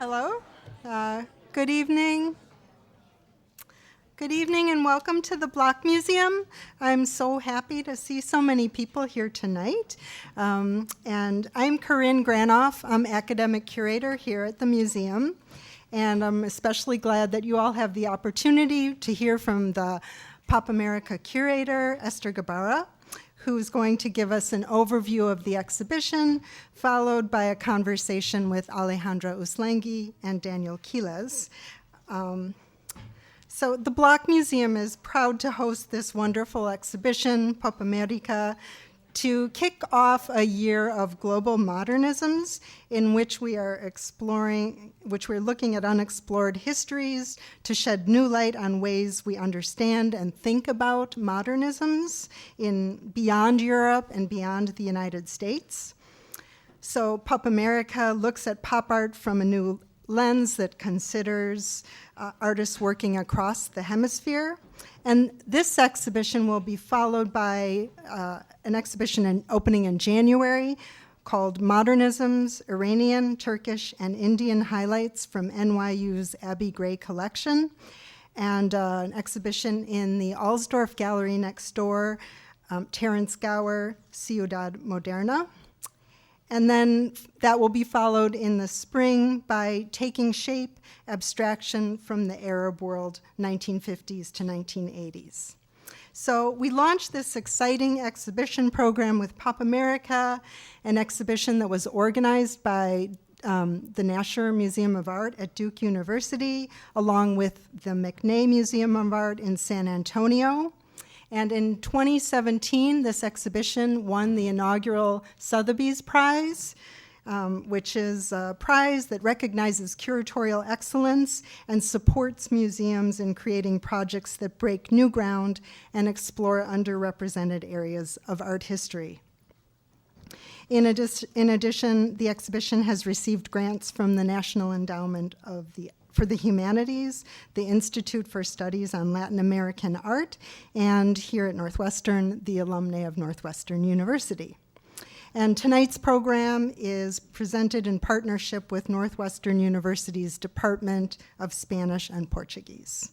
Hello. Good evening. Good evening and welcome to the Block Museum. I'm so happy to see so many people here tonight. And I'm Corinne Granoff. I'm academic curator here at the museum. And I'm especially glad that you all have the opportunity to hear from the Pop America curator, Esther Gabara, who's going to give us an overview of the exhibition, followed by a conversation with Alejandra Uslengi and Daniel Quiles. So the Block Museum is proud to host this wonderful exhibition, Pop America, to kick off a year of global modernisms in which we're looking at unexplored histories to shed new light on ways we understand and think about modernisms beyond Europe and beyond the United States. So Pop America looks at pop art from a new lens that considers artists working across the hemisphere. And this exhibition will be followed by an exhibition opening in January called Modernisms, Iranian, Turkish, and Indian Highlights from NYU's Abbey Gray Collection, and an exhibition in the Alsdorf Gallery next door, Terence Gower, Ciudad Moderna. And then that will be followed in the spring by Taking Shape, Abstraction from the Arab World, 1950s to 1980s. So we launched this exciting exhibition program with Pop America, an exhibition that was organized by the Nasher Museum of Art at Duke University, along with the McNay Museum of Art in San Antonio. And in 2017, this exhibition won the inaugural Sotheby's Prize, which is a prize that recognizes curatorial excellence and supports museums in creating projects that break new ground and explore underrepresented areas of art history. In addition, the exhibition has received grants from the National Endowment for the Humanities, the Institute for Studies on Latin American Art, and here at Northwestern, the alumni of Northwestern University. And tonight's program is presented in partnership with Northwestern University's Department of Spanish and Portuguese.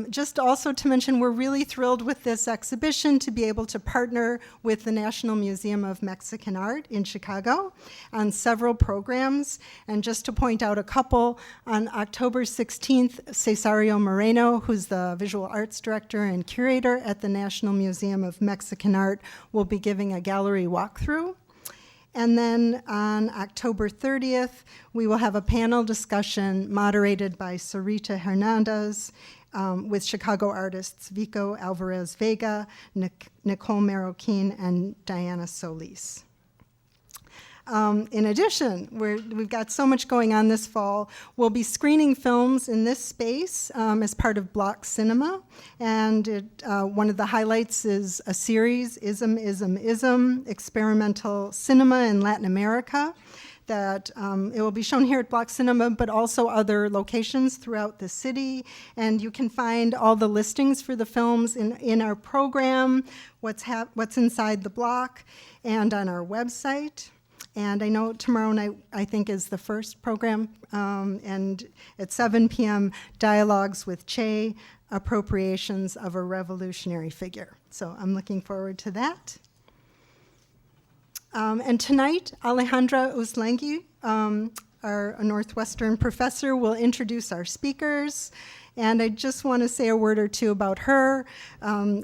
Just also to mention, we're really thrilled with this exhibition to be able to partner with the National Museum of Mexican Art in Chicago on several programs. And just to point out a couple, on October 16th, Cesario Moreno, who's the visual arts director and curator at the National Museum of Mexican Art, will be giving a gallery walkthrough. And then on October 30th, we will have a panel discussion moderated by Sarita Hernandez with Chicago artists Vico Alvarez Vega, Nicole Marroquin, and Diana Solis. In addition, we've got so much going on this fall. We'll be screening films in this space as part of Block Cinema, and one of the highlights is a series, Ism, Experimental Cinema in Latin America, that it will be shown here at Block Cinema, but also other locations throughout the city. And you can find all the listings for the films in our program, what's inside the block, and on our website. And I know tomorrow night, I think, is the first program, and at 7 p.m., Dialogues with Che, Appropriations of a Revolutionary Figure. So I'm looking forward to that. And tonight, Alejandra Uslengi, our Northwestern professor, will introduce our speakers. And I just want to say a word or two about her.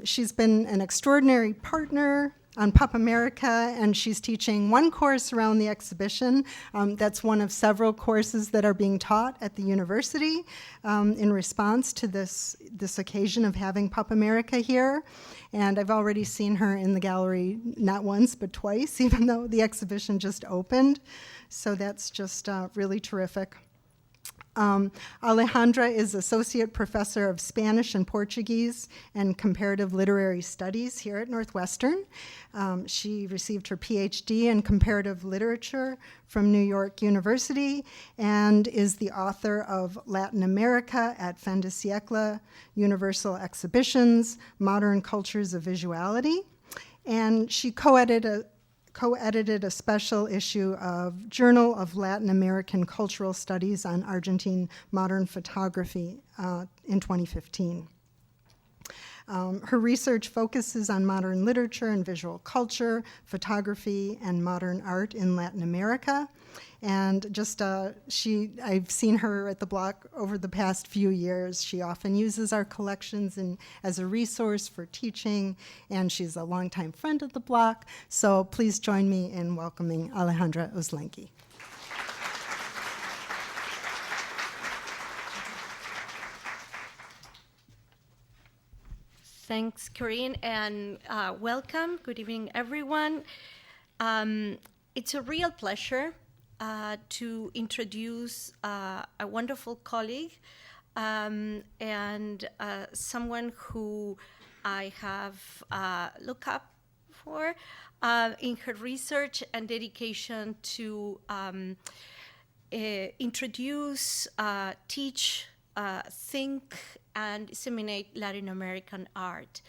She's been an extraordinary partner on Pop America, and she's teaching one course around the exhibition. That's one of several courses that are being taught at the university in response to this occasion of having Pop America here. And I've already seen her in the gallery not once but twice, even though the exhibition just opened. So that's just really terrific. Alejandra is Associate Professor of Spanish and Portuguese and Comparative Literary Studies here at Northwestern. She received her PhD in Comparative Literature from New York University and is the author of Latin America at Fin de Siècle, Universal Exhibitions, Modern Cultures of Visuality. And she co-edited co-edited a special issue of Journal of Latin American Cultural Studies on Argentine Modern Photography in 2015. Her research focuses on modern literature and visual culture, photography, and modern art in Latin America. And I've seen her at the block over the past few years. She often uses our collections as a resource for teaching, and she's a longtime friend of the block. So please join me in welcoming Alejandra Uzlenki. Thanks, Corinne, and welcome. Good evening, everyone. It's a real pleasure to introduce a wonderful colleague and someone who I have looked up for in her research and dedication to introduce, teach, think, and disseminate Latin American art.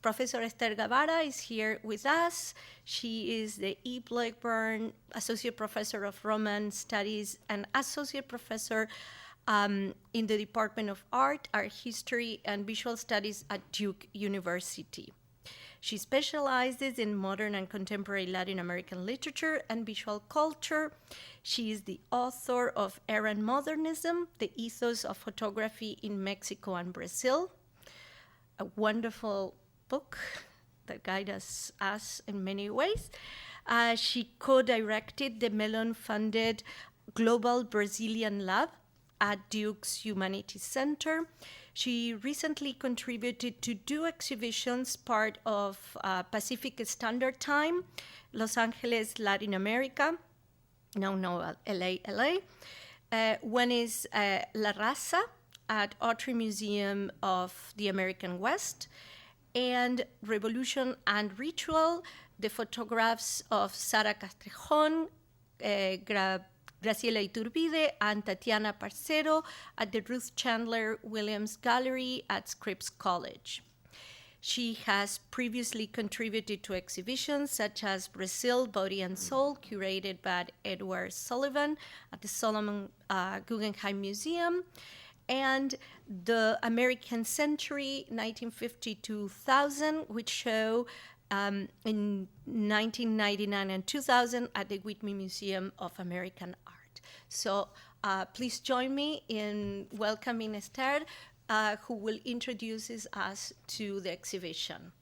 Professor Esther Gabara is here with us. She is the E. Blackburn Associate Professor of Romance Studies and Associate Professor in the Department of Art History, and Visual Studies at Duke University. She specializes in modern and contemporary Latin American literature and visual culture. She is the author of Errant Modernism, The Ethos of Photography in Mexico and Brazil, a wonderful book that guides us in many ways. She co-directed the Mellon-funded Global Brazilian Lab at Duke's Humanities Center. She recently contributed to 2 exhibitions, part of Pacific Standard Time, Los Angeles, Latin America, LA. One is La Raza at Autry Museum of the American West, and Revolution and Ritual, the photographs of Sara Castrejon, Graciela Iturbide, and Tatiana Parcero at the Ruth Chandler Williams Gallery at Scripps College. She has previously contributed to exhibitions such as Brazil, Body and Soul, curated by Edward Sullivan at the Solomon Guggenheim Museum, and the American Century 1950-2000, which show in 1999 and 2000 at the Whitney Museum of American Art. So please join me in welcoming Esther, who will introduce us to the exhibition.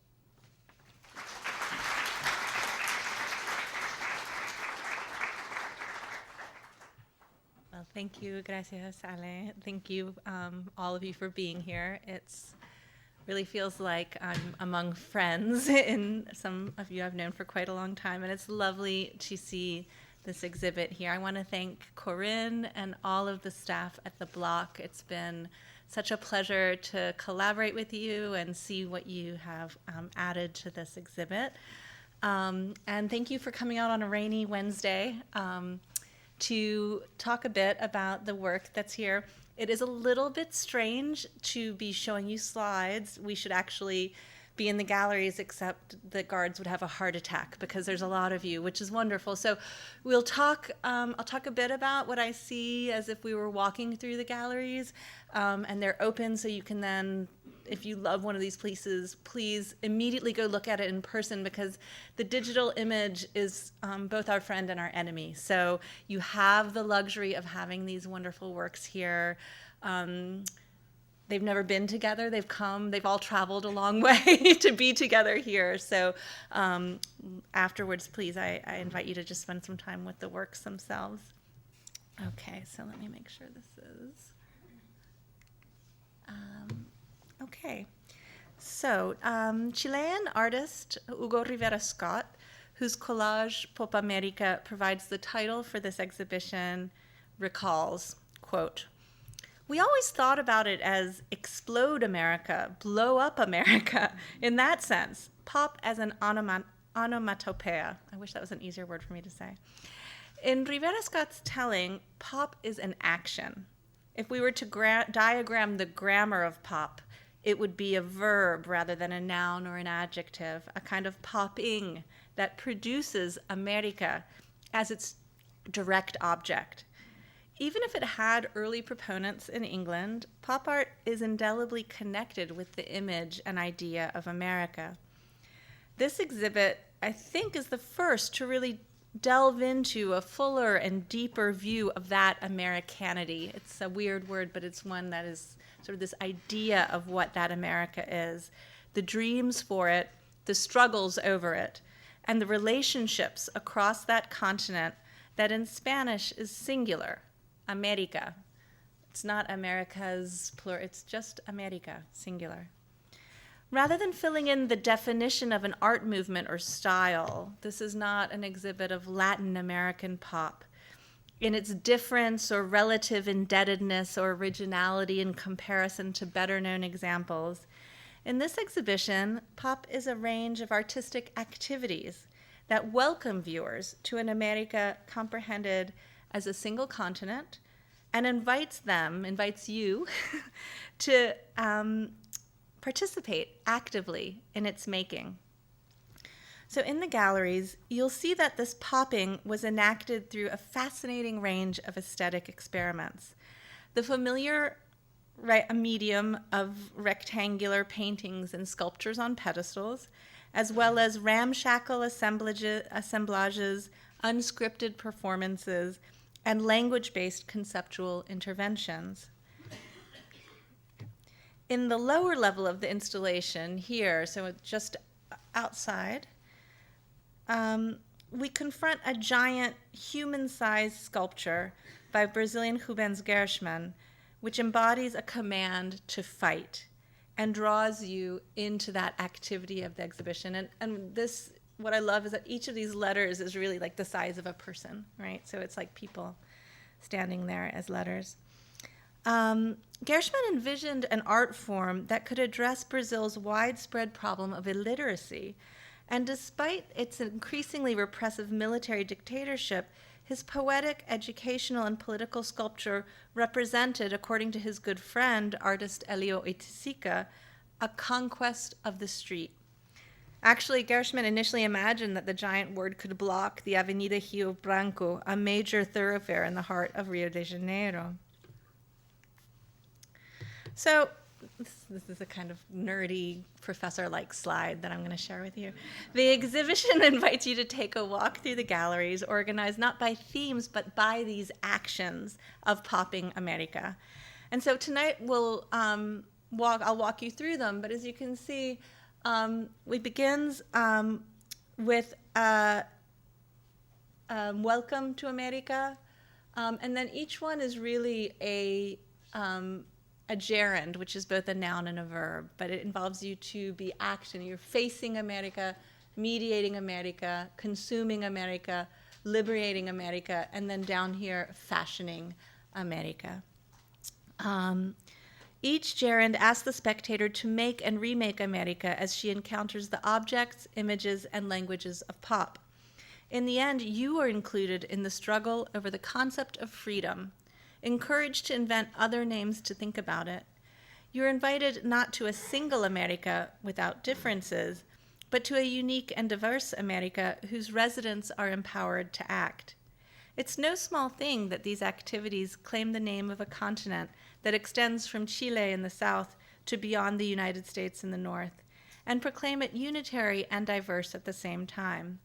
Well, thank you, gracias, Ale. Thank you, all of you, for being here. It's really feels like I'm among friends, and some of you I've known for quite a long time, and it's lovely to see this exhibit here. I want to thank Corinne and all of the staff at the block. It's been such a pleasure to collaborate with you and see what you have added to this exhibit. And thank you for coming out on a rainy Wednesday to talk a bit about the work that's here. It is a little bit strange to be showing you slides. We should actually be in the galleries, except the guards would have a heart attack because there's a lot of you, which is wonderful. So we'll talk, I'll talk a bit about what I see as if we were walking through the galleries, and they're open, so you can then, if you love one of these places, please immediately go look at it in person, because the digital image is both our friend and our enemy. So you have the luxury of having these wonderful works here. They've never been together. They've all traveled a long way to be together here. So afterwards, please, I invite you to just spend some time with the works themselves. Okay, so let me make sure this is. Okay, so Chilean artist Hugo Rivera Scott, whose collage Pop America provides the title for this exhibition, recalls, quote, "We always thought about it as explode America, blow up America. In that sense, pop as an onomatopoeia." I wish that was an easier word for me to say. In Rivera Scott's telling, pop is an action. If we were to diagram the grammar of pop, it would be a verb rather than a noun or an adjective, a kind of popping that produces America as its direct object. Even if it had early proponents in England, pop art is indelibly connected with the image and idea of America. This exhibit, I think, is the first to really delve into a fuller and deeper view of that Americanity. It's a weird word, but it's one that is sort of this idea of what that America is, the dreams for it, the struggles over it, and the relationships across that continent that in Spanish is singular, America. It's not Americas plural, it's just America, singular. Rather than filling in the definition of an art movement or style, this is not an exhibit of Latin American pop. In its difference or relative indebtedness or originality in comparison to better-known examples, in this exhibition, pop is a range of artistic activities that welcome viewers to an America comprehended as a single continent and invites you to participate actively in its making. So in the galleries, you'll see that this popping was enacted through a fascinating range of aesthetic experiments. The familiar medium of rectangular paintings and sculptures on pedestals, as well as ramshackle assemblages, unscripted performances, and language-based conceptual interventions. In the lower level of the installation here, so just outside, we confront a giant human-sized sculpture by Brazilian Rubens Gershman, which embodies a command to fight and draws you into that activity of the exhibition. And this, what I love is that each of these letters is really like the size of a person, right? So it's like people standing there as letters. Gershman envisioned an art form that could address Brazil's widespread problem of illiteracy. And despite its increasingly repressive military dictatorship, his poetic, educational, and political sculpture represented, according to his good friend, artist Elio Oiticica, a conquest of the street. Actually, Gershman initially imagined that the giant word could block the Avenida Rio Branco, a major thoroughfare in the heart of Rio de Janeiro. So this is a kind of nerdy professor-like slide that I'm going to share with you. The exhibition invites you to take a walk through the galleries, organized not by themes, but by these actions of popping America. And so tonight I'll walk you through them, but as you can see, we begins with Welcome to America, and then each one is really a gerund, which is both a noun and a verb, but it involves you to be action. You're facing America, mediating America, consuming America, liberating America, and then down here, fashioning America. Each gerund asks the spectator to make and remake America as she encounters the objects, images, and languages of pop. In the end, you are included in the struggle over the concept of freedom, encouraged to invent other names to think about it. You're invited not to a single America without differences, but to a unique and diverse America whose residents are empowered to act. It's no small thing that these activities claim the name of a continent that extends from Chile in the south to beyond the United States in the north, and proclaim it unitary and diverse at the same time.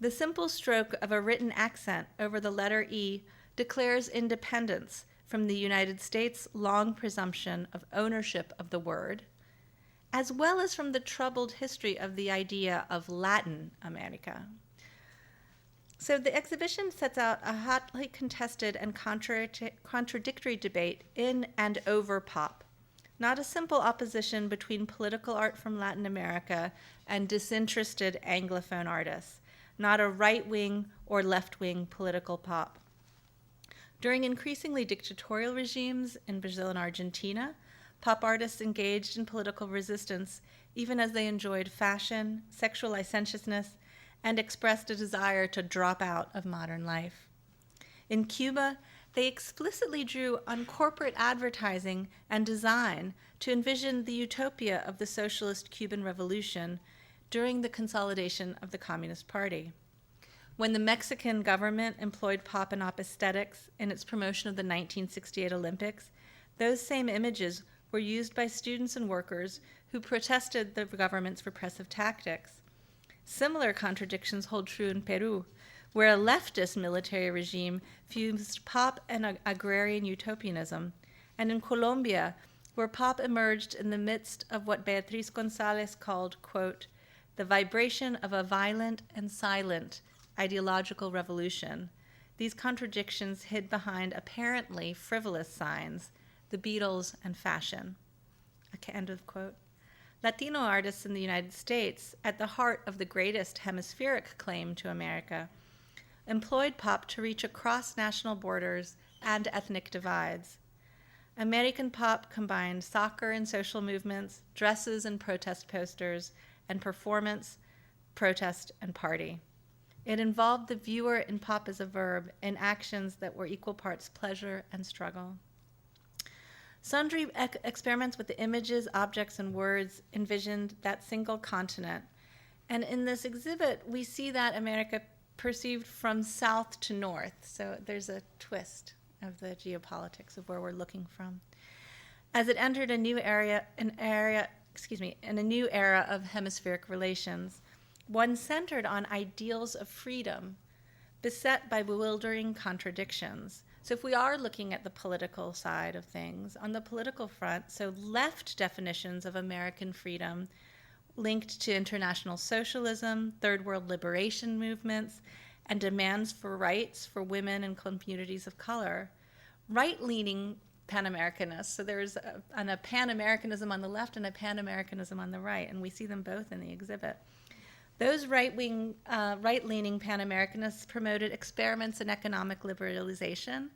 The simple stroke of a written accent over the letter E declares independence from the United States' long presumption of ownership of the word, as well as from the troubled history of the idea of Latin America. So the exhibition sets out a hotly contested and contradictory debate in and over pop, not a simple opposition between political art from Latin America and disinterested Anglophone artists, not a right-wing or left-wing political pop. During increasingly dictatorial regimes in Brazil and Argentina, pop artists engaged in political resistance even as they enjoyed fashion, sexual licentiousness, and expressed a desire to drop out of modern life. In Cuba, they explicitly drew on corporate advertising and design to envision the utopia of the socialist Cuban Revolution, during the consolidation of the Communist Party. When the Mexican government employed pop and op aesthetics in its promotion of the 1968 Olympics, those same images were used by students and workers who protested the government's repressive tactics. Similar contradictions hold true in Peru, where a leftist military regime fused pop and agrarian utopianism, and in Colombia, where pop emerged in the midst of what Beatriz Gonzalez called, quote, the vibration of a violent and silent ideological revolution. These contradictions hid behind apparently frivolous signs, the Beatles and fashion. End of quote. Latino artists in the United States, at the heart of the greatest hemispheric claim to America, employed pop to reach across national borders and ethnic divides. American pop combined soccer and social movements, dresses and protest posters, and performance, protest, and party. It involved the viewer in pop as a verb in actions that were equal parts pleasure and struggle. Sundry experiments with the images, objects, and words envisioned that single continent. And in this exhibit, we see that America perceived from south to north. So there's a twist of the geopolitics of where we're looking from. As it entered a new in a new era of hemispheric relations, one centered on ideals of freedom, beset by bewildering contradictions. So if we are looking at the political side of things, on the political front, so left definitions of American freedom linked to international socialism, third world liberation movements, and demands for rights for women and communities of color. Right-leaning Pan-Americanists, so there's a Pan-Americanism on the left and a Pan-Americanism on the right, and we see them both in the exhibit. Those right-leaning Pan-Americanists promoted experiments in economic liberalization,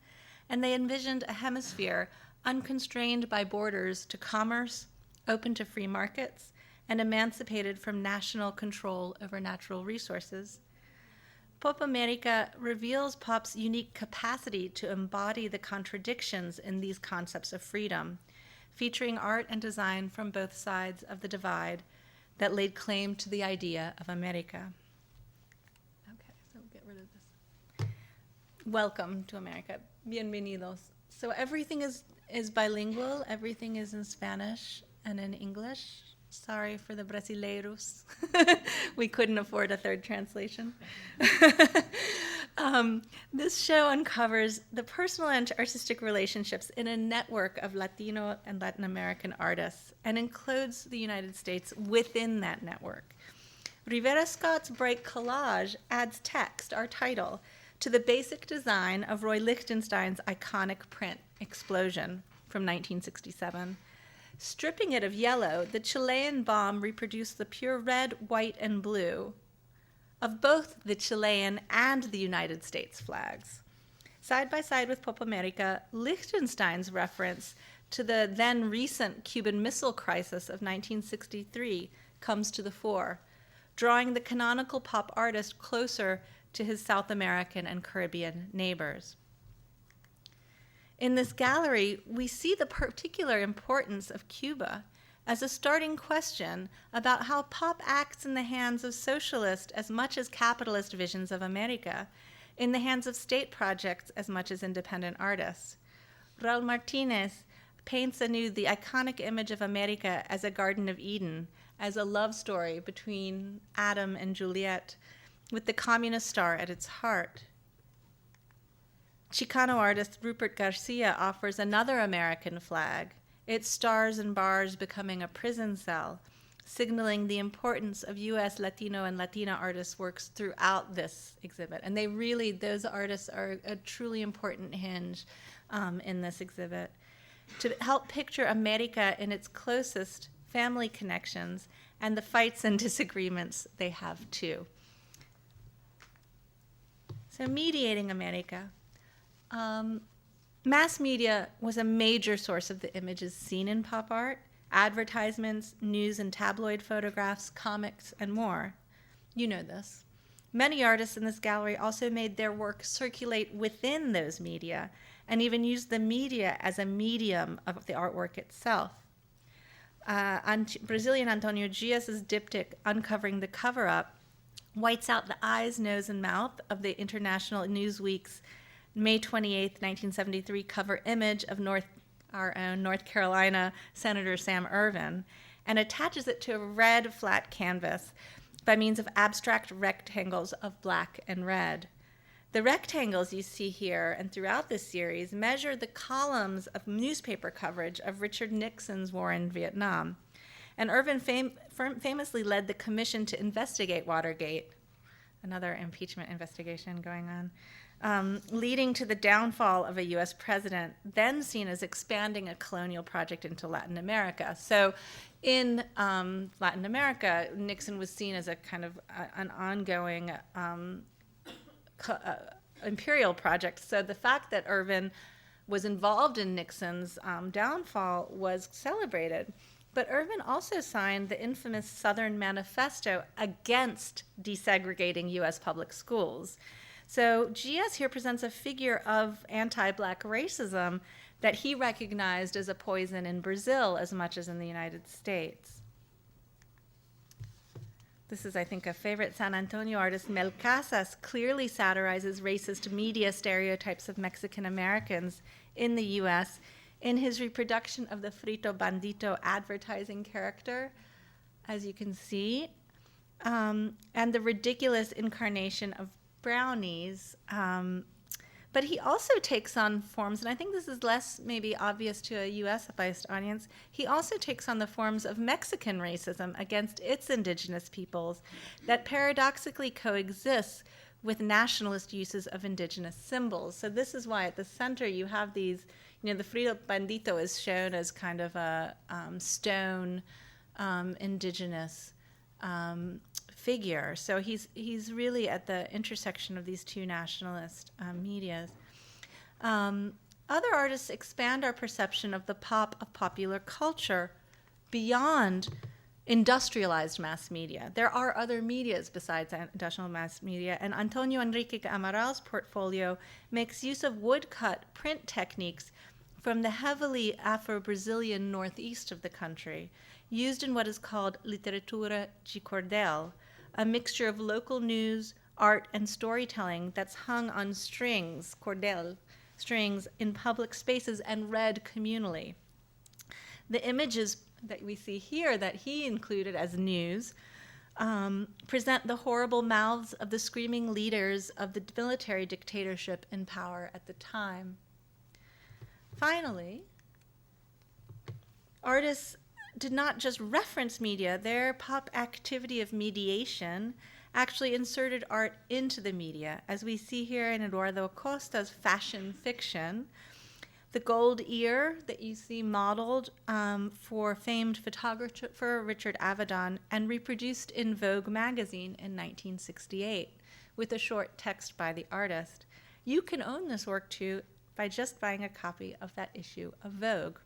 and they envisioned a hemisphere unconstrained by borders to commerce, open to free markets, and emancipated from national control over natural resources. Pop America reveals pop's unique capacity to embody the contradictions in these concepts of freedom, featuring art and design from both sides of the divide that laid claim to the idea of America. Okay, so get rid of this. Welcome to America. Bienvenidos. So everything is bilingual. Everything is in Spanish and in English. Sorry for the brasileiros. We couldn't afford a third translation. This show uncovers the personal and artistic relationships in a network of Latino and Latin American artists and includes the United States within that network. Rivera Scott's bright collage adds text, our title, to the basic design of Roy Lichtenstein's iconic print, Explosion, from 1967. Stripping it of yellow, the Chilean bomb reproduced the pure red, white, and blue of both the Chilean and the United States flags. Side by side with Pop America, Lichtenstein's reference to the then recent Cuban Missile Crisis of 1963 comes to the fore, drawing the canonical pop artist closer to his South American and Caribbean neighbors. In this gallery, we see the particular importance of Cuba as a starting question about how pop acts in the hands of socialist as much as capitalist visions of America, in the hands of state projects as much as independent artists. Raul Martinez paints anew the iconic image of America as a Garden of Eden, as a love story between Adam and Juliet, with the communist star at its heart. Chicano artist Rupert Garcia offers another American flag, its stars and bars becoming a prison cell, signaling the importance of U.S. Latino and Latina artists' works throughout this exhibit. And those artists are a truly important hinge in this exhibit. To help picture America in its closest family connections and the fights and disagreements they have too. So Mediating America. Mass media was a major source of the images seen in pop art, advertisements, news and tabloid photographs, comics, and more. You know this. Many artists in this gallery also made their work circulate within those media and even used the media as a medium of the artwork itself. Brazilian Antonio Dias's diptych, Uncovering the Cover-Up, whites out the eyes, nose, and mouth of the International Newsweek's May 28, 1973 cover image of our own North Carolina Senator Sam Ervin, and attaches it to a red flat canvas by means of abstract rectangles of black and red. The rectangles you see here and throughout this series measure the columns of newspaper coverage of Richard Nixon's war in Vietnam. And Ervin famously led the commission to investigate Watergate, another impeachment investigation going on, leading to the downfall of a U.S. president, then seen as expanding a colonial project into Latin America. So in Latin America, Nixon was seen as a kind of an ongoing imperial project. So the fact that Ervin was involved in Nixon's downfall was celebrated. But Ervin also signed the infamous Southern Manifesto against desegregating U.S. public schools. So Dias here presents a figure of anti-Black racism that he recognized as a poison in Brazil as much as in the United States. This is, I think, a favorite San Antonio artist. Mel Casas clearly satirizes racist media stereotypes of Mexican Americans in the U.S. in his reproduction of the Frito Bandito advertising character, as you can see, and the ridiculous incarnation of brownies. But he also takes on forms, and I think this is less maybe obvious to a U.S.-based audience, he also takes on the forms of Mexican racism against its indigenous peoples that paradoxically coexists with nationalist uses of indigenous symbols. So this is why at the center you have these, the Frito Bandito is shown as kind of a stone indigenous figure. So he's really at the intersection of these two nationalist medias. Other artists expand our perception of the pop of popular culture beyond industrialized mass media. There are other medias besides industrial mass media, and Antonio Enrique Amaral's portfolio makes use of woodcut print techniques from the heavily Afro-Brazilian northeast of the country, used in what is called literatura de cordel, a mixture of local news, art, and storytelling that's hung on strings, cordel, strings, in public spaces and read communally. The images that we see here that he included as news present the horrible mouths of the screaming leaders of the military dictatorship in power at the time. Finally, artists did not just reference media, their pop activity of mediation actually inserted art into the media, as we see here in Eduardo Acosta's fashion fiction. The gold ear that you see modeled for famed photographer Richard Avedon and reproduced in Vogue magazine in 1968 with a short text by the artist. You can own this work too by just buying a copy of that issue of Vogue.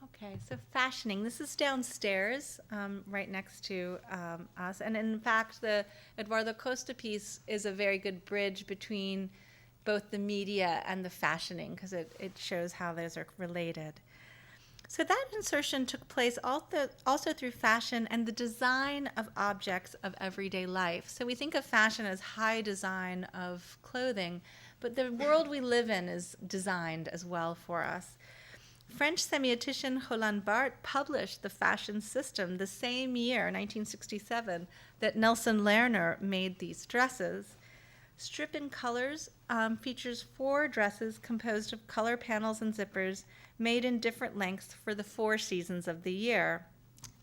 Okay, so fashioning. This is downstairs, right next to us. And in fact, the Eduardo Costa piece is a very good bridge between both the media and the fashioning, because it shows how those are related. So that insertion took place also through fashion and the design of objects of everyday life. So we think of fashion as high design of clothing, but the world we live in is designed as well for us. French semiotician Roland Barthes published The Fashion System the same year, 1967, that Nelson Lerner made these dresses. Strip in Colors features 4 dresses composed of color panels and zippers made in different lengths for the 4 seasons of the year.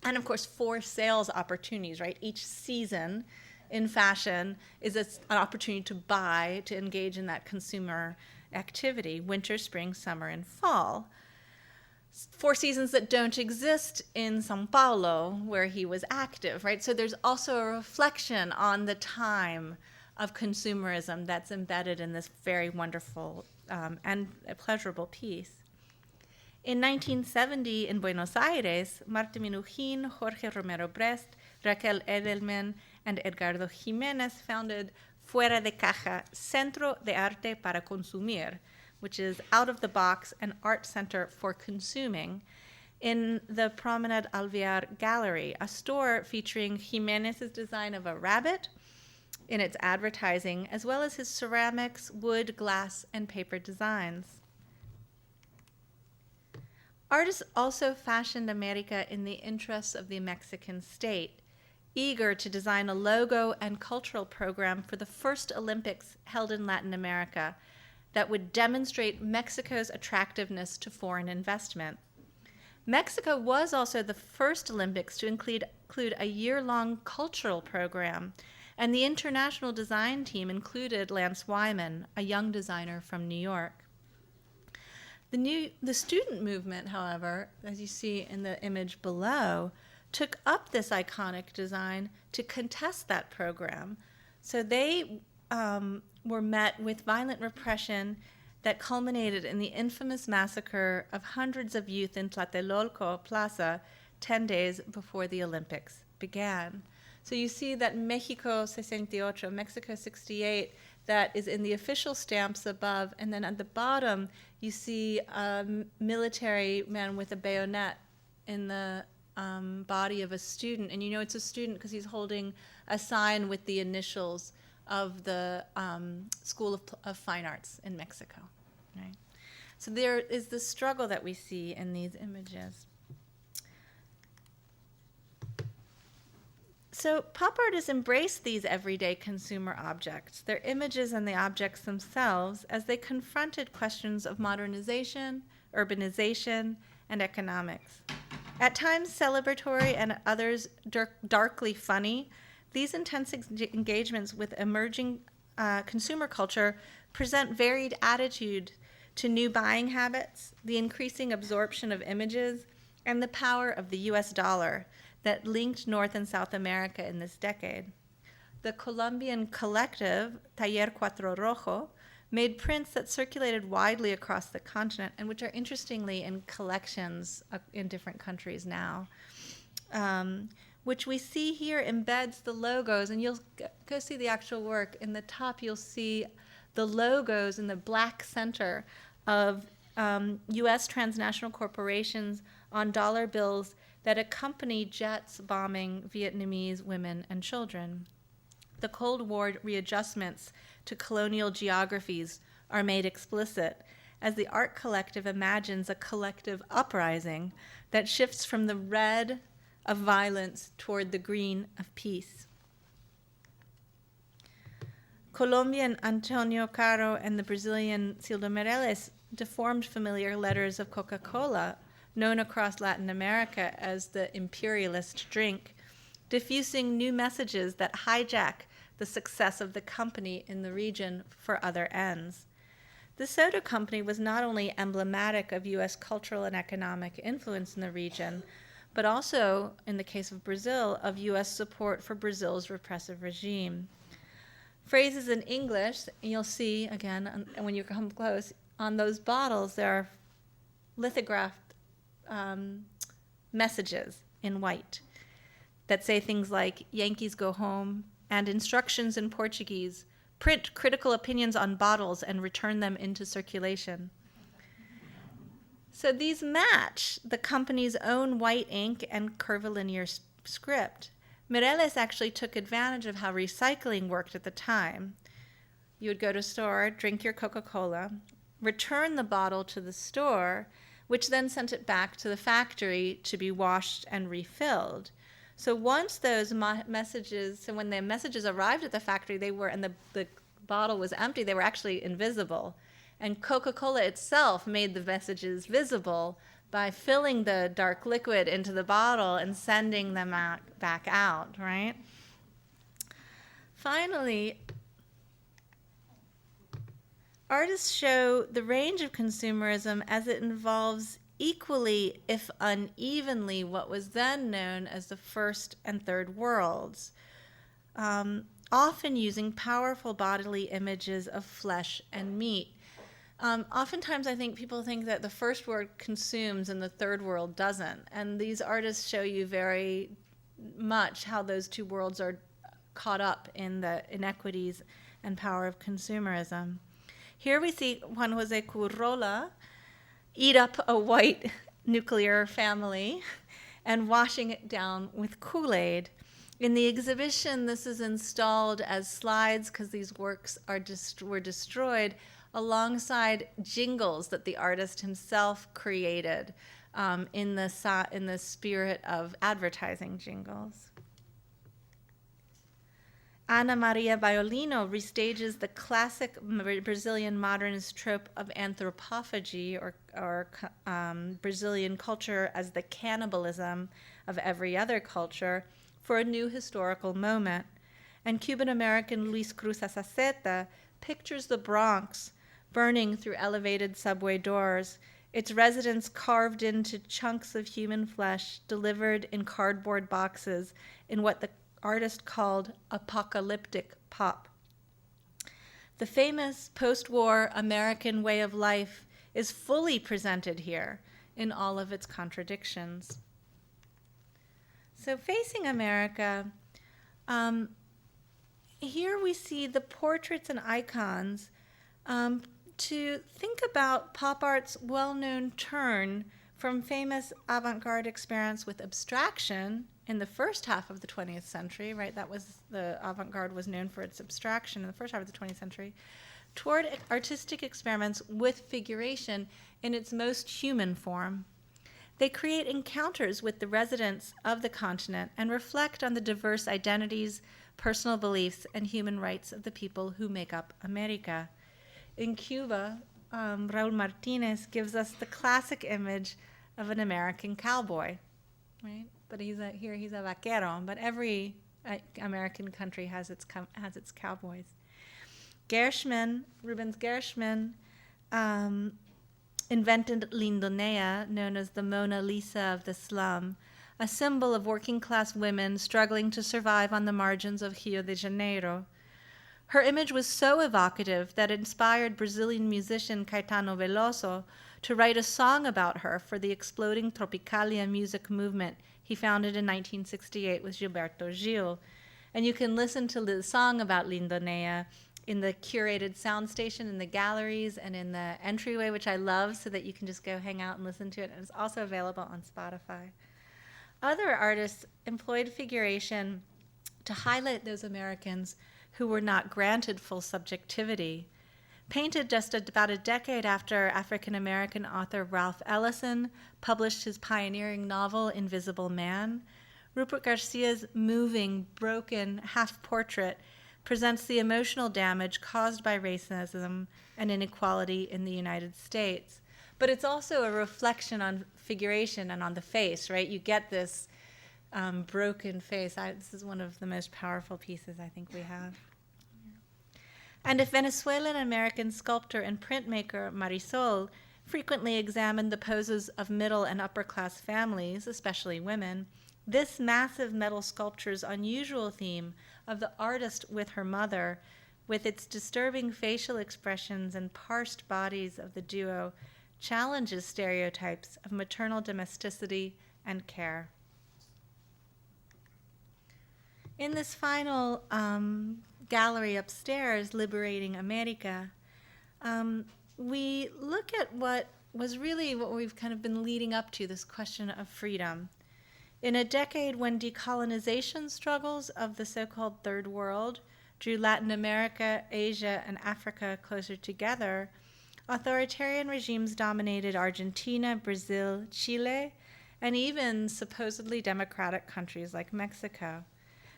And of course, 4 sales opportunities, right? Each season in fashion is an opportunity to buy, to engage in that consumer activity: winter, spring, summer, and fall. 4 seasons that don't exist in São Paulo, where he was active, right? So there's also a reflection on the time of consumerism that's embedded in this very wonderful and pleasurable piece. In 1970, in Buenos Aires, Marta Minujín, Jorge Romero Brest, Raquel Edelman, and Edgardo Jiménez founded Fuera de Caja, Centro de Arte para Consumir, which is out of the box, an art center for consuming. in the Promenade Alvear Gallery, a store featuring Jimenez's design of a rabbit in its advertising, as well as his ceramics, wood, glass, and paper designs. Artists also fashioned America in the interests of the Mexican state, eager to design a logo and cultural program for the first Olympics held in Latin America that would demonstrate Mexico's attractiveness to foreign investment. Mexico was also the first Olympics to include a year-long cultural program, and the international design team included Lance Wyman, a young designer from New York. The student movement, however, as you see in the image below, took up this iconic design to contest that program. So they were met with violent repression that culminated in the infamous massacre of hundreds of youth in Tlatelolco Plaza 10 days before the Olympics began. So you see that Mexico 68, Mexico 68, that is in the official stamps above, and then at the bottom you see a military man with a bayonet in the body of a student, and you know it's a student because he's holding a sign with the initials of the School of Fine Arts in Mexico. Right? So there is the struggle that we see in these images. So pop artists embrace these everyday consumer objects, their images and the objects themselves, as they confronted questions of modernization, urbanization, and economics. At times celebratory and at others darkly funny, these intense engagements with emerging consumer culture present varied attitude to new buying habits, the increasing absorption of images, and the power of the US dollar that linked North and South America in this decade. The Colombian collective, Taller Cuatro Rojo, made prints that circulated widely across the continent and which are interestingly in collections in different countries now, which we see here embeds the logos, and you'll go see the actual work. In the top, you'll see the logos in the black center of U.S. transnational corporations on dollar bills that accompany jets bombing Vietnamese women and children. The Cold War readjustments to colonial geographies are made explicit as the art collective imagines a collective uprising that shifts from the red of violence toward the green of peace. Colombian Antonio Caro and the Brazilian Cildo Meirelles deformed familiar letters of Coca-Cola, known across Latin America as the imperialist drink, diffusing new messages that hijack the success of the company in the region for other ends. The soda company was not only emblematic of U.S. cultural and economic influence in the region, but also, in the case of Brazil, of U.S. support for Brazil's repressive regime. Phrases in English, and you'll see, again, when you come close, on those bottles there are lithographed messages in white that say things like, Yankees go home, and instructions in Portuguese, print critical opinions on bottles and return them into circulation. So these match the company's own white ink and curvilinear script. Meirelles actually took advantage of how recycling worked at the time. You would go to a store, drink your Coca-Cola, return the bottle to the store, which then sent it back to the factory to be washed and refilled. So once those messages, so when the messages arrived at the factory, they were, and the bottle was empty, they were actually invisible. And Coca-Cola itself made the messages visible by filling the dark liquid into the bottle and sending them back out, right? Finally, artists show the range of consumerism as it involves equally, if unevenly, what was then known as the first and third worlds, often using powerful bodily images of flesh and meat. Oftentimes I think people think that the first world consumes and the third world doesn't, and these artists show you very much how those two worlds are caught up in the inequities and power of consumerism. Here we see Juan Jose Currola eat up a white nuclear family and washing it down with Kool-Aid. In the exhibition, this is installed as slides because these works were destroyed alongside jingles that the artist himself created in the spirit of advertising jingles. Ana Maria Baiolino restages the classic Brazilian modernist trope of anthropophagy, or Brazilian culture as the cannibalism of every other culture, for a new historical moment. And Cuban-American Luis Cruz Aceta pictures the Bronx burning through elevated subway doors, its residents carved into chunks of human flesh delivered in cardboard boxes in what the artist called apocalyptic pop. The famous post-war American way of life is fully presented here in all of its contradictions. So facing America, here we see the portraits and icons to think about pop art's well-known turn from famous avant-garde experiments with abstraction in the first half of the 20th century, right? That was, the avant-garde was known for its abstraction in the first half of the 20th century, toward artistic experiments with figuration in its most human form. They create encounters with the residents of the continent and reflect on the diverse identities, personal beliefs, and human rights of the people who make up America. In Cuba, Raul Martinez gives us the classic image of an American cowboy, right? But he's a vaquero, but every American country has its cowboys. Rubens Gershman, invented Lindonea, known as the Mona Lisa of the slum, a symbol of working-class women struggling to survive on the margins of Rio de Janeiro. Her image was so evocative that it inspired Brazilian musician Caetano Veloso to write a song about her for the exploding Tropicalia music movement he founded in 1968 with Gilberto Gil. And you can listen to the song about Lindonea in the curated sound station, in the galleries, and in the entryway, which I love, so that you can just go hang out and listen to it. And it's also available on Spotify. Other artists employed figuration to highlight those Americans who were not granted full subjectivity. Painted just about a decade after African-American author Ralph Ellison published his pioneering novel Invisible Man, Rupert Garcia's moving, broken half-portrait presents the emotional damage caused by racism and inequality in the United States. But it's also a reflection on figuration and on the face, right? You get this broken face. This is one of the most powerful pieces I think we have. And if Venezuelan-American sculptor and printmaker Marisol frequently examined the poses of middle and upper-class families, especially women, this massive metal sculpture's unusual theme of the artist with her mother, with its disturbing facial expressions and parsed bodies of the duo, challenges stereotypes of maternal domesticity and care. In this final gallery upstairs, Liberating America, we look at what was really what we've kind of been leading up to, this question of freedom. In a decade when decolonization struggles of the so-called Third World drew Latin America, Asia, and Africa closer together, authoritarian regimes dominated Argentina, Brazil, Chile, and even supposedly democratic countries like Mexico.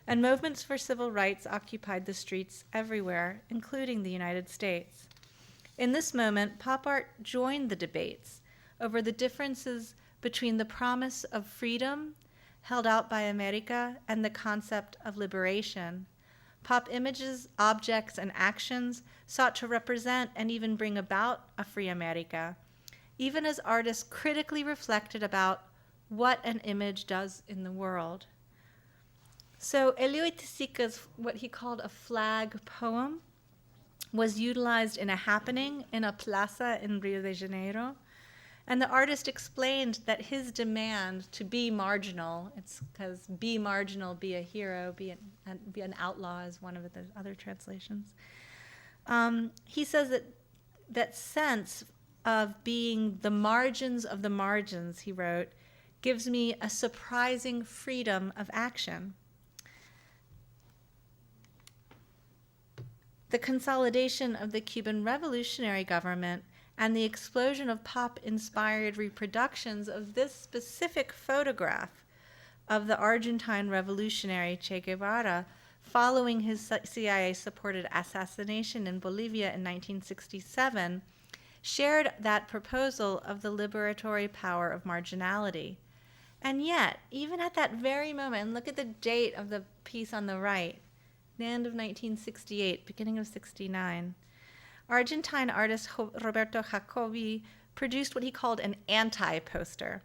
And movements for civil rights occupied the streets everywhere, including the United States. In this moment, pop art joined the debates over the differences between the promise of freedom held out by America and the concept of liberation. Pop images, objects, and actions sought to represent and even bring about a free America, even as artists critically reflected about what an image does in the world. So Elio Itisica's, what he called a flag poem, was utilized in a happening in a plaza in Rio de Janeiro. And the artist explained that his demand to be marginal, it's because be marginal, be a hero, be an outlaw is one of the other translations. He says that sense of being the margins of the margins, he wrote, gives me a surprising freedom of action. The consolidation of the Cuban revolutionary government and the explosion of pop-inspired reproductions of this specific photograph of the Argentine revolutionary Che Guevara following his CIA-supported assassination in Bolivia in 1967 shared that proposal of the liberatory power of marginality. And yet, even at that very moment, and look at the date of the piece on the right, the end of 1968, beginning of 69, Argentine artist Roberto Jacobi produced what he called an anti-poster,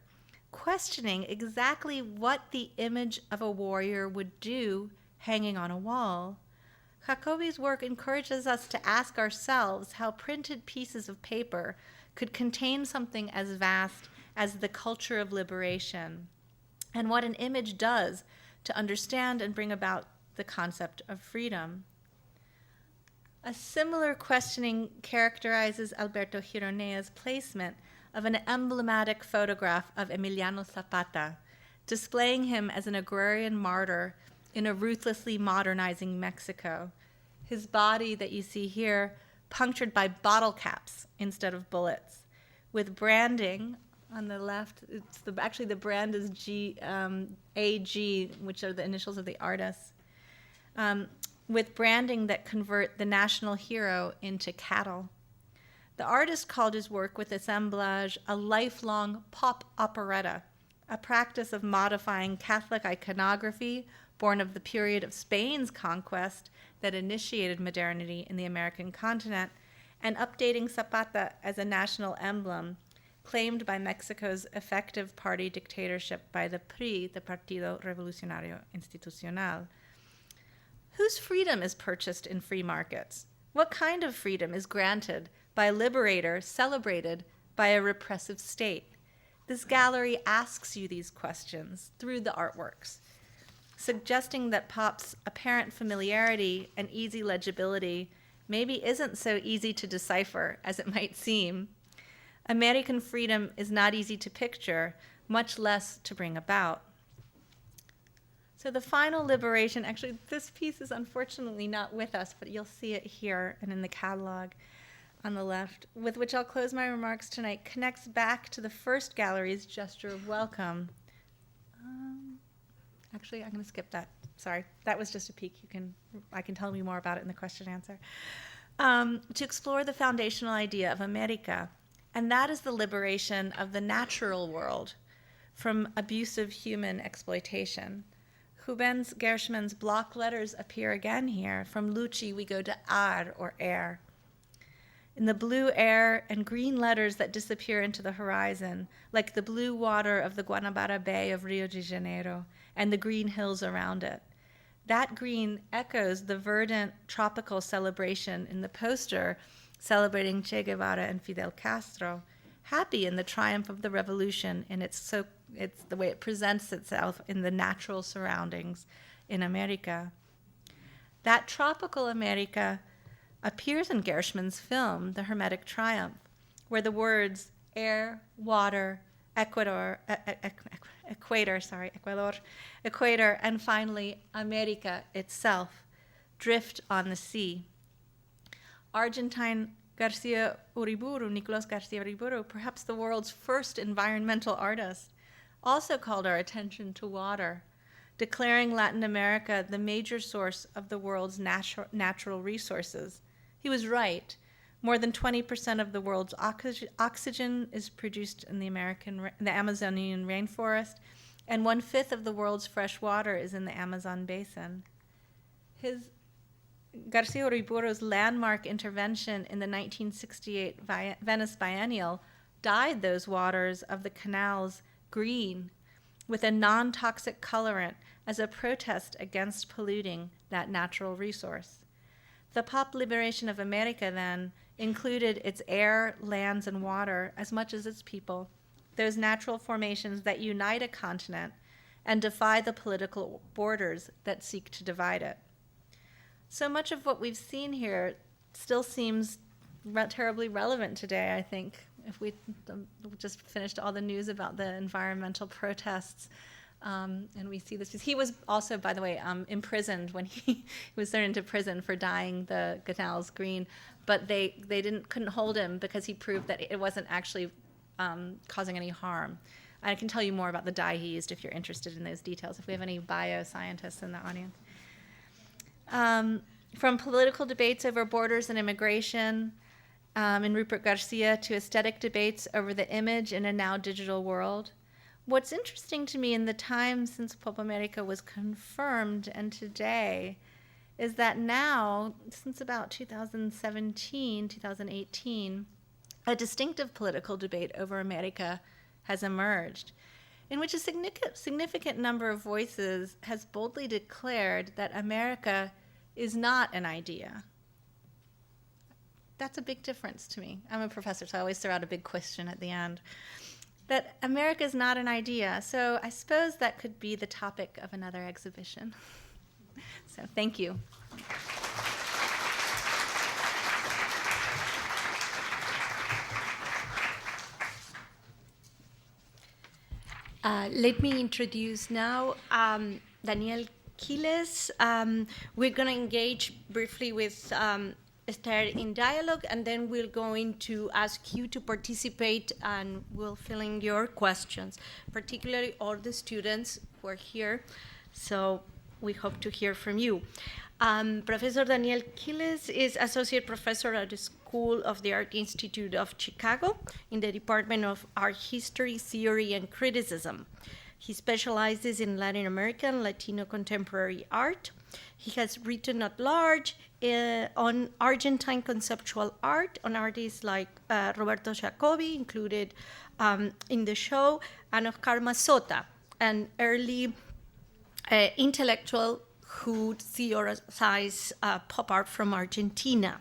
questioning exactly what the image of a warrior would do hanging on a wall. Jacobi's work encourages us to ask ourselves how printed pieces of paper could contain something as vast as the culture of liberation, and what an image does to understand and bring about the concept of freedom. A similar questioning characterizes Alberto Gironea's placement of an emblematic photograph of Emiliano Zapata, displaying him as an agrarian martyr in a ruthlessly modernizing Mexico. His body that you see here punctured by bottle caps instead of bullets, with branding on the left. Actually, the brand is AG, which are the initials of the artist, with branding that convert the national hero into cattle. The artist called his work with assemblage a lifelong pop operetta, a practice of modifying Catholic iconography born of the period of Spain's conquest that initiated modernity in the American continent, and updating Zapata as a national emblem claimed by Mexico's effective party dictatorship by the PRI, the Partido Revolucionario Institucional. Whose freedom is purchased in free markets? What kind of freedom is granted by a liberator celebrated by a repressive state? This gallery asks you these questions through the artworks, suggesting that pop's apparent familiarity and easy legibility maybe isn't so easy to decipher as it might seem. American freedom is not easy to picture, much less to bring about. So the final liberation, actually this piece is unfortunately not with us, but you'll see it here and in the catalog on the left, with which I'll close my remarks tonight, connects back to the first gallery's gesture of welcome. Actually, I'm going to skip that. Sorry, that was just a peek. I can tell you more about it in the question answer. To explore the foundational idea of America, and that is the liberation of the natural world from abusive human exploitation. Rubens Gershman's block letters appear again here. From Lucci, we go to ar, or air. In the blue air and green letters that disappear into the horizon, like the blue water of the Guanabara Bay of Rio de Janeiro and the green hills around it. That green echoes the verdant tropical celebration in the poster celebrating Che Guevara and Fidel Castro, happy in the triumph of the revolution, and it's the way it presents itself in the natural surroundings in America. That tropical America appears in Gershman's film, The Hermetic Triumph, where the words air, water, equator, and finally America itself drift on the sea. Argentine Nicolas Garcia Uriburu, perhaps the world's first environmental artist, also called our attention to water, declaring Latin America the major source of the world's natural resources. He was right. More than 20% of the world's oxygen is produced in the Amazonian rainforest, and 1/5 of the world's fresh water is in the Amazon basin. Garcia Uriburu's landmark intervention in the 1968 Venice Biennial dyed those waters of the canals green with a non-toxic colorant as a protest against polluting that natural resource. The pop liberation of America, then, included its air, lands, and water as much as its people, those natural formations that unite a continent and defy the political borders that seek to divide it. So much of what we've seen here still seems terribly relevant today, I think, if we just finished all the news about the environmental protests, and we see this. He was also, by the way, imprisoned when he was thrown into prison for dyeing the canals green, but they couldn't hold him because he proved that it wasn't actually causing any harm. I can tell you more about the dye he used if you're interested in those details, if we have any bioscientists in the audience. From political debates over borders and immigration in Rupert Garcia to aesthetic debates over the image in a now digital world. What's interesting to me in the time since Pop America was confirmed and today is that now, since about 2017, 2018, a distinctive political debate over America has emerged, in which a significant number of voices has boldly declared that America is not an idea. That's a big difference to me. I'm a professor, so I always throw out a big question at the end. That America is not an idea. So I suppose that could be the topic of another exhibition. So thank you. Let me introduce now Daniel Quiles. We're going to engage briefly with Esther in dialogue, and then we're going to ask you to participate, and we'll fill in your questions, particularly all the students who are here. So we hope to hear from you. Professor Daniel Quiles is Associate Professor at the School of the Art Institute of Chicago in the Department of Art History, Theory, and Criticism. He specializes in Latin American, Latino contemporary art. He has written at large on Argentine conceptual art, on artists like Roberto Jacobi, included in the show, and Oscar Mazota, an early intellectual who theorized pop art from Argentina.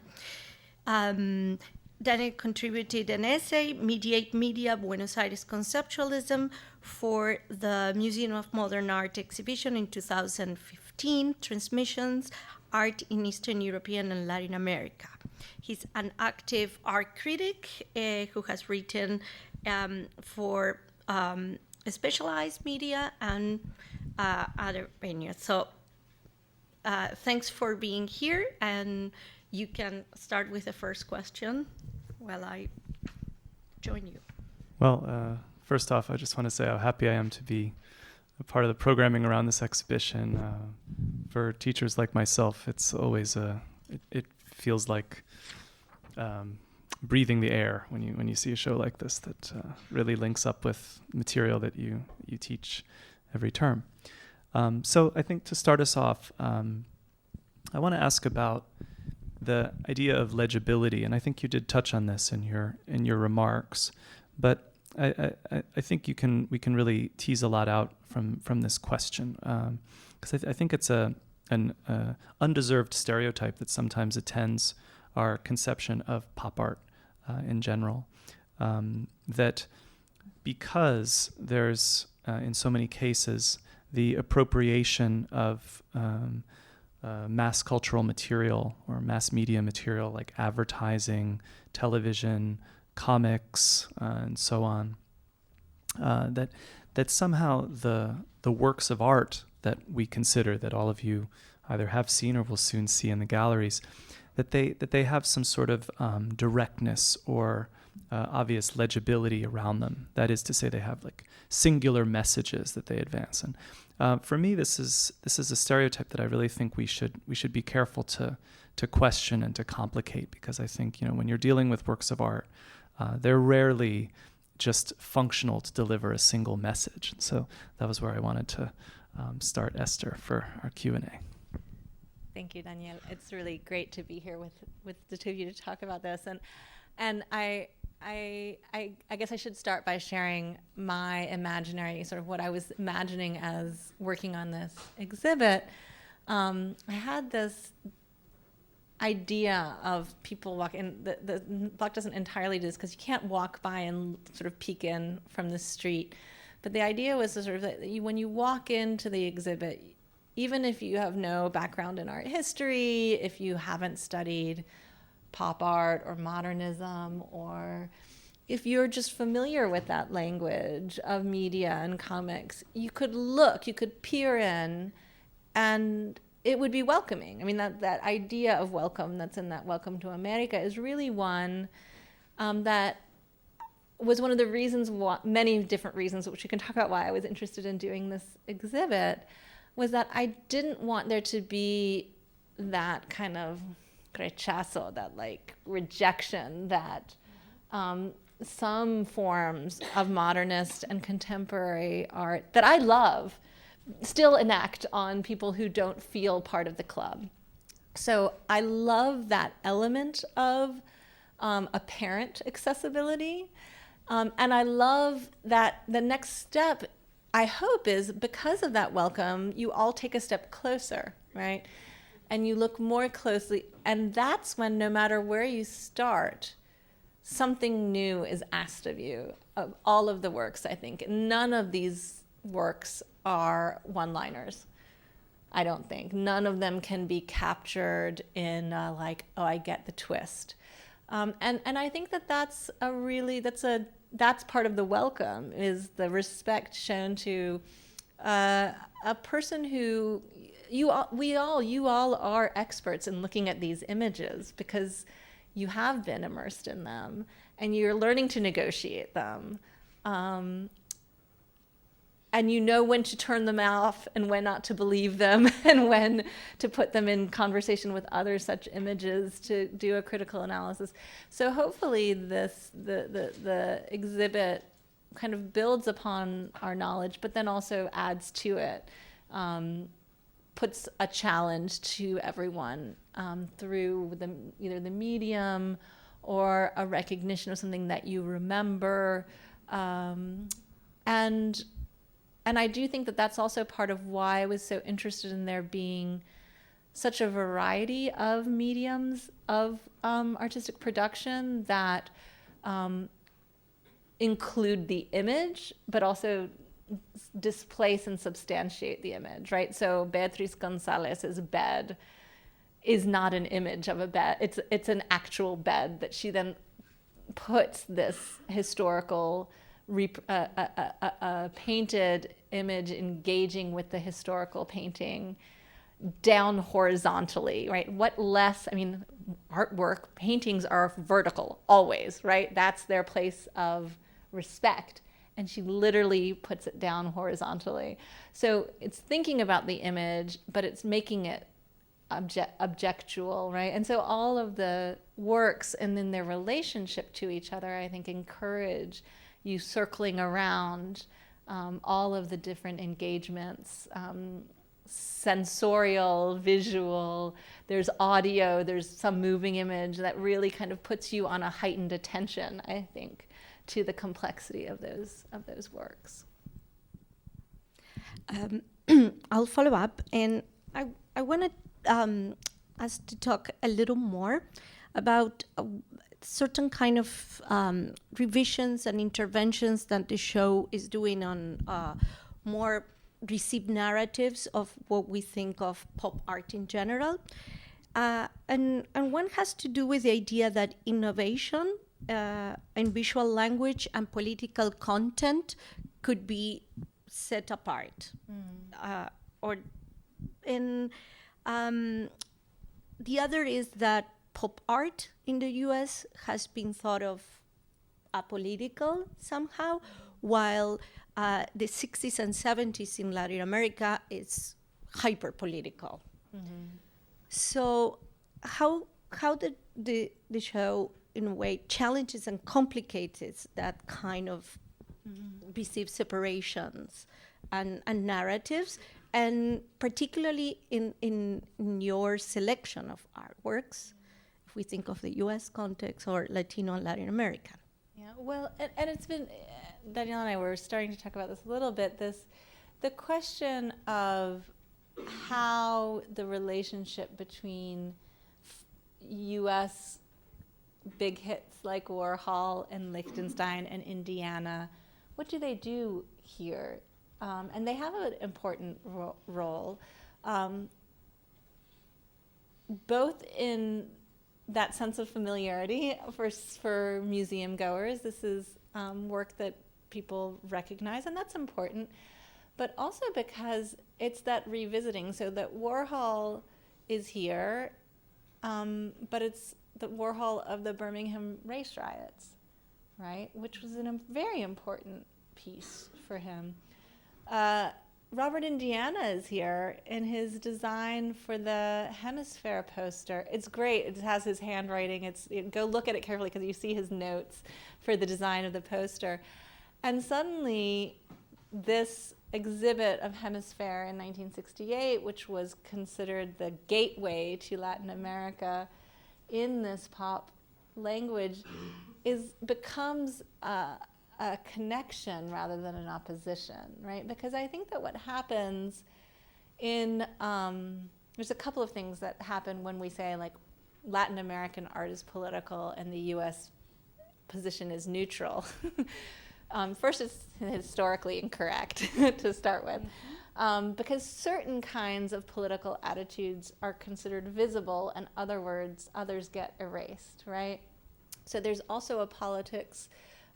Daniel contributed an essay, Mediate Media, Buenos Aires Conceptualism, for the Museum of Modern Art exhibition in 2015, Transmissions, Art in Eastern European and Latin America. He's an active art critic who has written for specialized media and other venues. So thanks for being here, and you can start with the first question while I join you. Well, first off, I just want to say how happy I am to be a part of the programming around this exhibition. For teachers like myself, it's always it feels like breathing the air when you see a show like this that really links up with material that you teach every term. So I think to start us off, I want to ask about the idea of legibility, and I think you did touch on this in your remarks, but I think we can really tease a lot out from this question, because I think it's an undeserved stereotype that sometimes attends our conception of pop art in general, that because there's in so many cases the appropriation of mass cultural material or mass media material like advertising, television, comics, and so on, that somehow the works of art that we consider, that all of you either have seen or will soon see in the galleries, that they have some sort of directness or obvious legibility around them. That is to say, they have like singular messages that they advance. And for me, this is a stereotype that I really think we should be careful to question and to complicate, because I think, when you're dealing with works of art, they're rarely just functional to deliver a single message. And so that was where I wanted to start, Esther, for our Q&A. Thank you, Daniel. It's really great to be here with the two of you to talk about this. And I guess I should start by sharing my imaginary, sort of what I was imagining as working on this exhibit. I had this idea of people walking. The book doesn't entirely do this because you can't walk by and sort of peek in from the street. But the idea was to sort of that when you walk into the exhibit, even if you have no background in art history, if you haven't studied pop art or modernism or if you're just familiar with that language of media and comics, you could look, you could peer in, and it would be welcoming. I mean, that idea of welcome that's in that Welcome to America is really one that was one of the reasons, many different reasons, which we can talk about why I was interested in doing this exhibit, was that I didn't want there to be that kind of rechazo, that like rejection that some forms of modernist and contemporary art that I love still enact on people who don't feel part of the club. So I love that element of apparent accessibility. And I love that the next step, I hope, is because of that welcome, you all take a step closer, right? And you look more closely. And that's when, no matter where you start, something new is asked of you. Of all of the works, I think. None of these works are one-liners, I don't think. None of them can be captured in like, oh, I get the twist. And I think that's part of the welcome, is the respect shown to a person who you all are experts in looking at these images because you have been immersed in them and you're learning to negotiate them. And you know when to turn them off and when not to believe them and when to put them in conversation with other such images to do a critical analysis. So hopefully the exhibit kind of builds upon our knowledge, but then also adds to it, puts a challenge to everyone through either the medium or a recognition of something that you remember. And I do think that that's also part of why I was so interested in there being such a variety of mediums of artistic production that include the image, but also displace and substantiate the image, right? So Beatriz Gonzalez's bed is not an image of a bed. It's an actual bed that she then puts this historical painted image engaging with the historical painting down horizontally, right? What less, I mean, artwork, paintings are vertical always, right? That's their place of respect. And she literally puts it down horizontally. So it's thinking about the image, but it's making it objectual, right? And so all of the works and then their relationship to each other, I think, encourage you circling around all of the different engagements, sensorial, visual, there's audio, there's some moving image that really kind of puts you on a heightened attention, I think, to the complexity of those works. I'll follow up, and I wanted us to talk a little more about certain kind of revisions and interventions that the show is doing on more received narratives of what we think of pop art in general. And one has to do with the idea that innovation in visual language and political content could be set apart. The other is that pop art in the US has been thought of apolitical somehow, while the 60s and 70s in Latin America is hyper-political. Mm-hmm. So how the show, in a way, challenges and complicates that kind of perceived separations and narratives, and particularly in your selection of artworks, if we think of the US context or Latino and Latin American. Yeah, well, and it's been, Danielle and I were starting to talk about this a little bit, the question of how the relationship between US big hits like Warhol and Liechtenstein and Indiana, what do they do here? And they have an important role, both in that sense of familiarity for museum goers. This is work that people recognize, and that's important. But also because it's that revisiting, so that Warhol is here, but it's the Warhol of the Birmingham race riots, right? Which was a very important piece for him. Robert Indiana is here in his design for the Hemisfair poster. It's great. It has his handwriting. Go look at it carefully because you see his notes for the design of the poster. And suddenly, this exhibit of Hemisfair in 1968, which was considered the gateway to Latin America in this pop language, becomes a connection rather than an opposition, right? Because I think that what happens there's a couple of things that happen when we say like Latin American art is political and the US position is neutral. First, it's historically incorrect to start with, because certain kinds of political attitudes are considered visible and others get erased, right? So there's also a politics,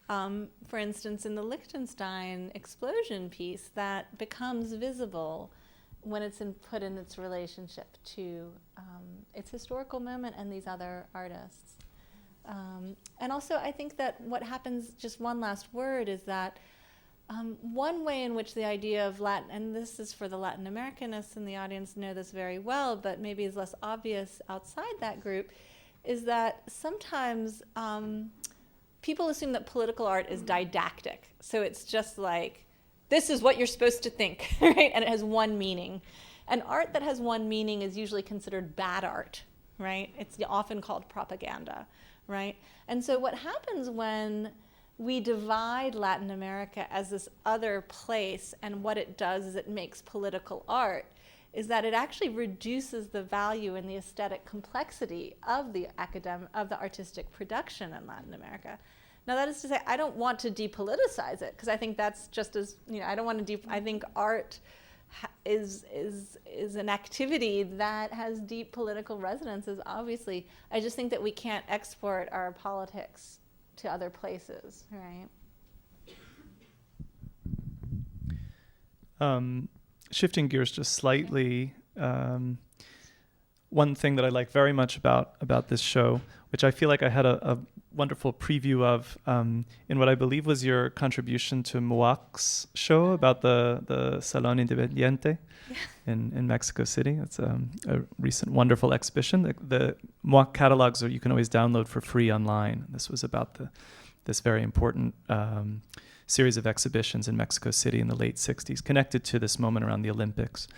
for instance, in the Liechtenstein explosion piece that becomes visible when it's put in its relationship to its historical moment and these other artists. And also I think that what happens, just one last word, is that one way in which the idea of Latin, and this is for the Latin Americanists in the audience know this very well, but maybe is less obvious outside that group, is that sometimes people assume that political art is didactic. So it's just like, this is what you're supposed to think, right? And it has one meaning. And art that has one meaning is usually considered bad art, right? It's often called propaganda, right? And so what happens when we divide Latin America as this other place, and what it does is it makes political art, is that it actually reduces the value and the aesthetic complexity of the artistic production in Latin America. Now that is to say, I don't want to depoliticize it, because I think that's just as, I don't want to I think art is an activity that has deep political resonances, obviously. I just think that we can't export our politics to other places, right? Shifting gears just slightly, one thing that I like very much about this show, which I feel like I had a wonderful preview of in what I believe was your contribution to Muac's show about the Salón Independiente in Mexico City. It's a recent wonderful exhibition. The Muac catalogs you can always download for free online. This was about this very important series of exhibitions in Mexico City in the late 60s, connected to this moment around the Olympics.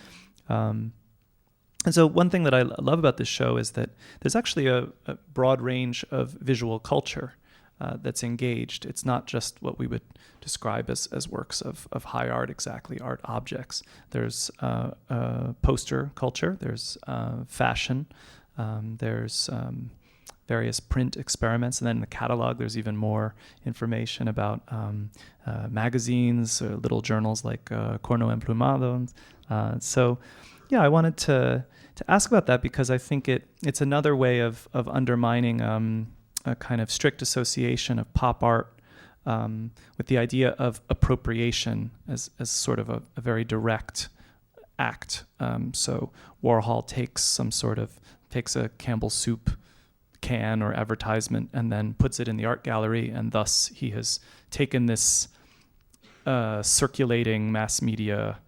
And so one thing that I love about this show is that there's actually a broad range of visual culture that's engaged. It's not just what we would describe as works of high art, exactly, art objects. There's poster culture, there's fashion, there's various print experiments, and then in the catalog there's even more information about magazines, or little journals like Corno Emplumado. So yeah, I wanted to ask about that because I think it's another way of undermining a kind of strict association of pop art with the idea of appropriation as sort of a very direct act. So Warhol takes a Campbell soup can or advertisement and then puts it in the art gallery, and thus he has taken this circulating mass media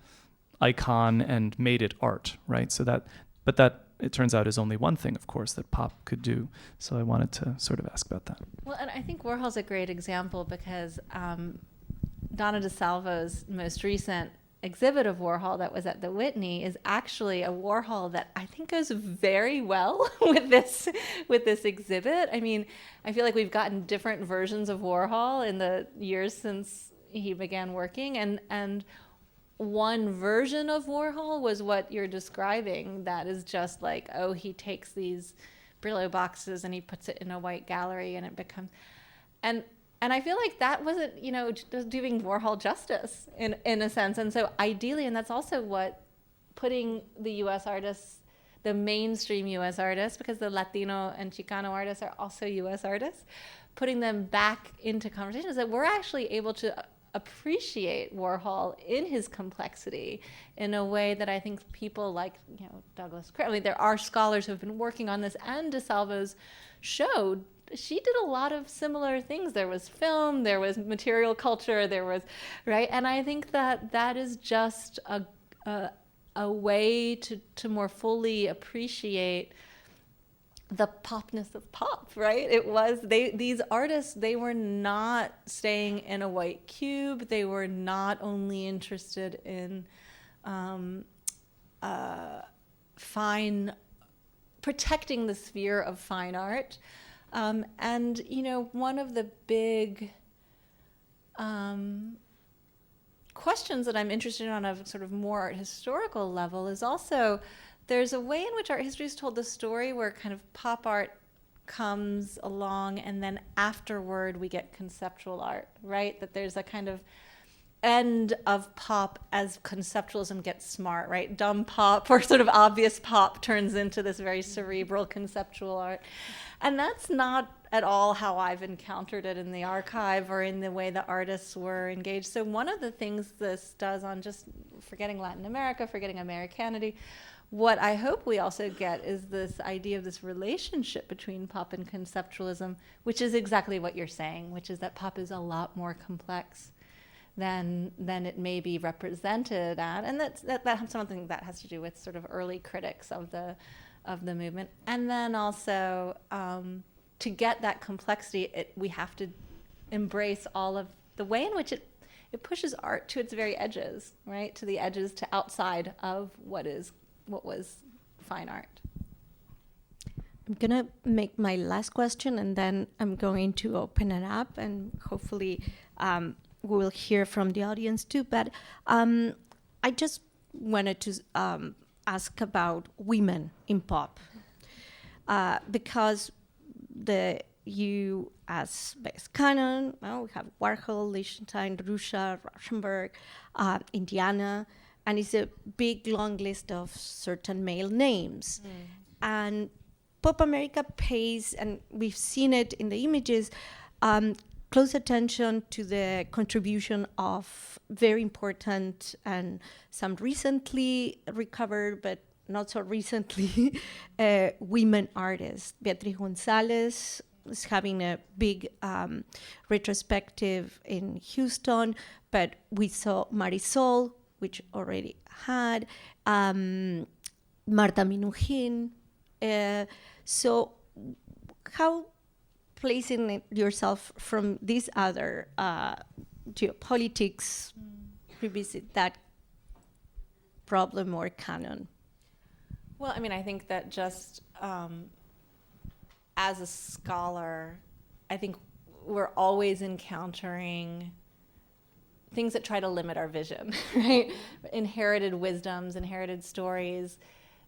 icon and made it art, right? So that it turns out is only one thing, of course, that pop could do. So I wanted to sort of ask about that. Well, and I think Warhol's a great example because Donna DeSalvo's most recent exhibit of Warhol that was at the Whitney is actually a Warhol that I think goes very well with this exhibit. I mean, I feel like we've gotten different versions of Warhol in the years since he began working, and one version of Warhol was what you're describing, that is just like, oh, he takes these Brillo boxes and he puts it in a white gallery and it becomes, and I feel like that wasn't, doing Warhol justice in a sense. And so ideally, and that's also what putting the US artists, the mainstream U.S. artists, because the Latino and Chicano artists are also U.S. artists, putting them back into conversations, that we're actually able to appreciate Warhol in his complexity in a way that I think people like, Douglas Craig, I mean, there are scholars who have been working on this, and DeSalvo's showed she did a lot of similar things. There was film, there was material culture, there was, right? And I think that is just a way to more fully appreciate the popness of pop, right? It was, these artists, they were not staying in a white cube. They were not only interested in protecting the sphere of fine art. And, one of the big questions that I'm interested in on a sort of more art historical level is also, there's a way in which art history is told the story where kind of pop art comes along and then afterward we get conceptual art, right? That there's a kind of end of pop as conceptualism gets smart, right? Dumb pop or sort of obvious pop turns into this very cerebral conceptual art. And that's not at all how I've encountered it in the archive or in the way the artists were engaged. So one of the things this does, on just forgetting Latin America, forgetting Americanity, what I hope we also get is this idea of this relationship between pop and conceptualism, which is exactly what you're saying, which is that pop is a lot more complex than it may be represented at, and that's something that has to do with sort of early critics of the movement. And then also to get that complexity, we have to embrace all of the way in which it pushes art to its very edges, right? To the edges, to outside of what was fine art. I'm going to make my last question, and then I'm going to open it up, and hopefully we'll hear from the audience too. But I just wanted to ask about women in pop, because you as base canon, we have Warhol, Lichtenstein, Ruscha, Rauschenberg, Indiana, and it's a big, long list of certain male names. And Pop America pays, and we've seen it in the images, close attention to the contribution of very important and some recently recovered, but not so recently, women artists. Beatriz Gonzalez is having a big retrospective in Houston, but we saw Marisol, which already had, Marta Minujín. So how placing yourself from these other geopolitics revisit that problem or canon? Well, I mean, I think that just as a scholar, I think we're always encountering things that try to limit our vision, right? Inherited wisdoms, inherited stories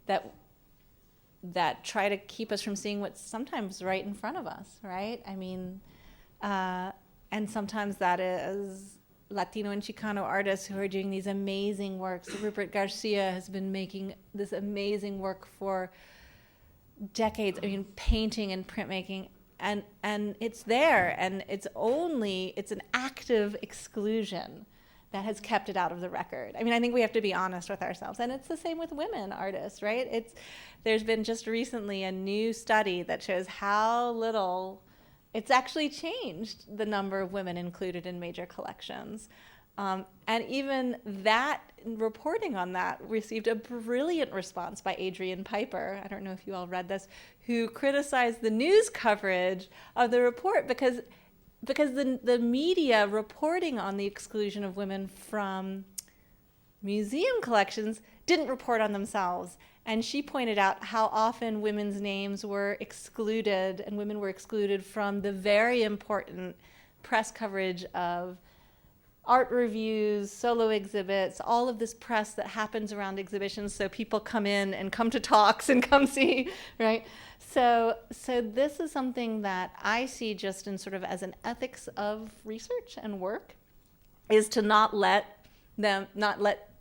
that try to keep us from seeing what's sometimes right in front of us, right? I mean, and sometimes that is Latino and Chicano artists who are doing these amazing works. Rupert Garcia has been making this amazing work for decades. I mean, painting and printmaking, and it's there, and it's an active exclusion that has kept it out of the record. I mean, I think we have to be honest with ourselves, and it's the same with women artists, right? There's been just recently a new study that shows how little it's actually changed the number of women included in major collections. And even that, reporting on that, received a brilliant response by Adrian Piper, I don't know if you all read this, who criticized the news coverage of the report because the media reporting on the exclusion of women from museum collections didn't report on themselves. And she pointed out how often women's names were excluded, and women were excluded from the very important press coverage of art reviews, solo exhibits, all of this press that happens around exhibitions, so people come in and come to talks and come see, right? So this is something that I see just in sort of as an ethics of research and work, is to not let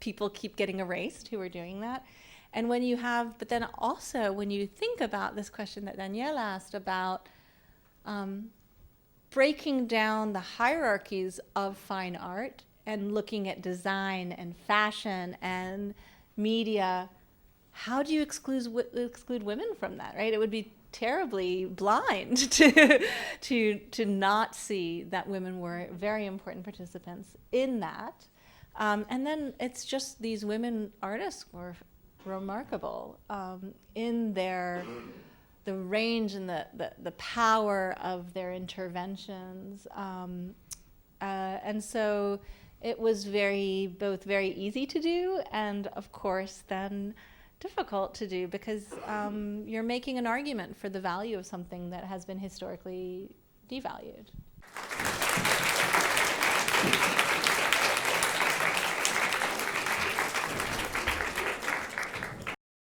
people keep getting erased who are doing that. And when you have, but then also when you think about this question that Danielle asked about breaking down the hierarchies of fine art and looking at design and fashion and media, how do you exclude women from that, right? It would be terribly blind to not see that women were very important participants in that. And then it's just these women artists were remarkable in the range and the power of their interventions. And so it was both very easy to do and, of course, then difficult to do because you're making an argument for the value of something that has been historically devalued.